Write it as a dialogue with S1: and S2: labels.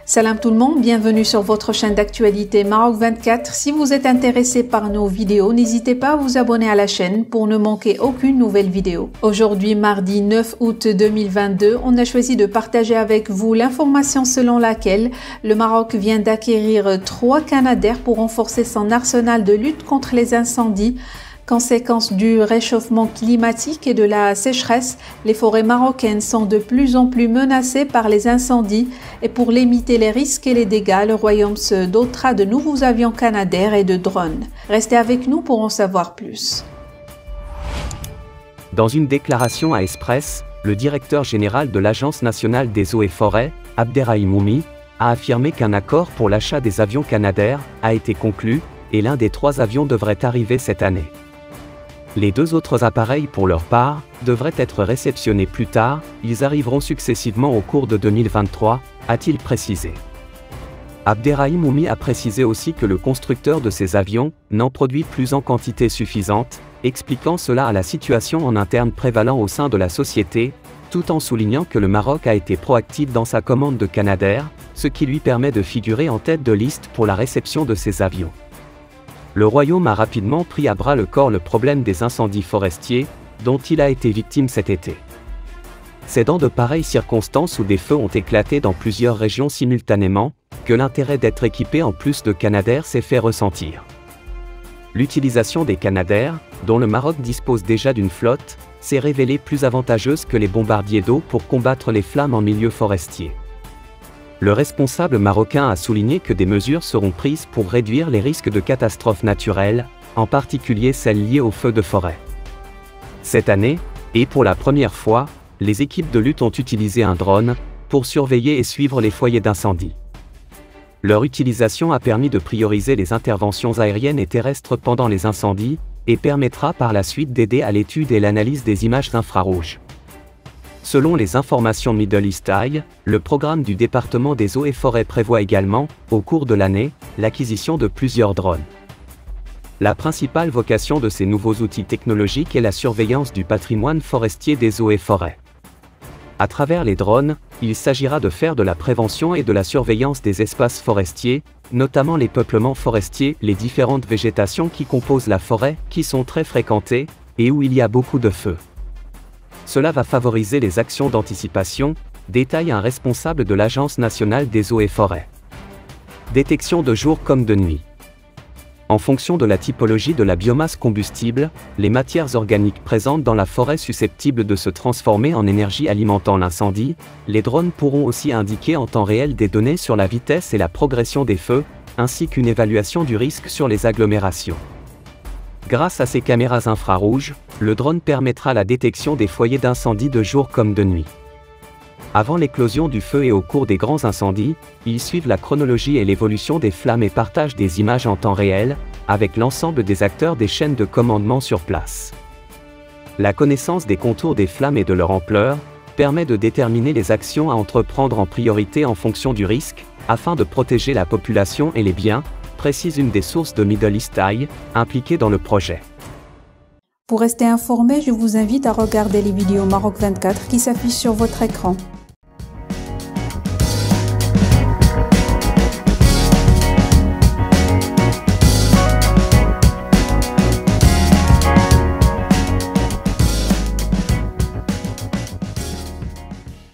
S1: Salam tout le monde, bienvenue sur votre chaîne d'actualité Maroc 24. Si vous êtes intéressé par nos vidéos, n'hésitez pas à vous abonner à la chaîne pour ne manquer aucune nouvelle vidéo. Aujourd'hui, mardi 9 août 2022, on a choisi de partager avec vous l'information selon laquelle le Maroc vient d'acquérir 3 Canadair pour renforcer son arsenal de lutte contre les incendies. Conséquence du réchauffement climatique et de la sécheresse, les forêts marocaines sont de plus en plus menacées par les incendies et pour limiter les risques et les dégâts, le Royaume se dotera de nouveaux avions Canadair et de drones. Restez avec nous pour en savoir plus.
S2: Dans une déclaration à Express, le directeur général de l'Agence nationale des eaux et forêts, Abderrahim Oumi, a affirmé qu'un accord pour l'achat des avions Canadair a été conclu et l'un des 3 avions devrait arriver cette année. Les 2 autres appareils, pour leur part, devraient être réceptionnés plus tard, ils arriveront successivement au cours de 2023, a-t-il précisé. Abderrahim Oumi a précisé aussi que le constructeur de ces avions n'en produit plus en quantité suffisante, expliquant cela à la situation en interne prévalant au sein de la société, tout en soulignant que le Maroc a été proactif dans sa commande de Canadair, ce qui lui permet de figurer en tête de liste pour la réception de ces avions. Le Royaume a rapidement pris à bras le corps le problème des incendies forestiers, dont il a été victime cet été. C'est dans de pareilles circonstances où des feux ont éclaté dans plusieurs régions simultanément, que l'intérêt d'être équipé en plus de Canadair s'est fait ressentir. L'utilisation des Canadair, dont le Maroc dispose déjà d'une flotte, s'est révélée plus avantageuse que les bombardiers d'eau pour combattre les flammes en milieu forestier. Le responsable marocain a souligné que des mesures seront prises pour réduire les risques de catastrophes naturelles, en particulier celles liées aux feux de forêt. Cette année, et pour la première fois, les équipes de lutte ont utilisé un drone pour surveiller et suivre les foyers d'incendie. Leur utilisation a permis de prioriser les interventions aériennes et terrestres pendant les incendies, et permettra par la suite d'aider à l'étude et l'analyse des images infrarouges. Selon les informations Middle East Eye, le programme du département des eaux et forêts prévoit également, au cours de l'année, l'acquisition de plusieurs drones. La principale vocation de ces nouveaux outils technologiques est la surveillance du patrimoine forestier des eaux et forêts. À travers les drones, il s'agira de faire de la prévention et de la surveillance des espaces forestiers, notamment les peuplements forestiers, les différentes végétations qui composent la forêt, qui sont très fréquentées, et où il y a beaucoup de feux. Cela va favoriser les actions d'anticipation, détaille un responsable de l'Agence nationale des eaux et forêts. Détection de jour comme de nuit. En fonction de la typologie de la biomasse combustible, les matières organiques présentes dans la forêt susceptibles de se transformer en énergie alimentant l'incendie, les drones pourront aussi indiquer en temps réel des données sur la vitesse et la progression des feux, ainsi qu'une évaluation du risque sur les agglomérations. Grâce à ces caméras infrarouges, le drone permettra la détection des foyers d'incendie de jour comme de nuit. Avant l'éclosion du feu et au cours des grands incendies, ils suivent la chronologie et l'évolution des flammes et partagent des images en temps réel, avec l'ensemble des acteurs des chaînes de commandement sur place. La connaissance des contours des flammes et de leur ampleur permet de déterminer les actions à entreprendre en priorité en fonction du risque, afin de protéger la population et les biens, précise une des sources de Middle East Eye, impliquée dans le projet.
S1: Pour rester informé, je vous invite à regarder les vidéos Maroc 24 qui s'affichent sur votre écran.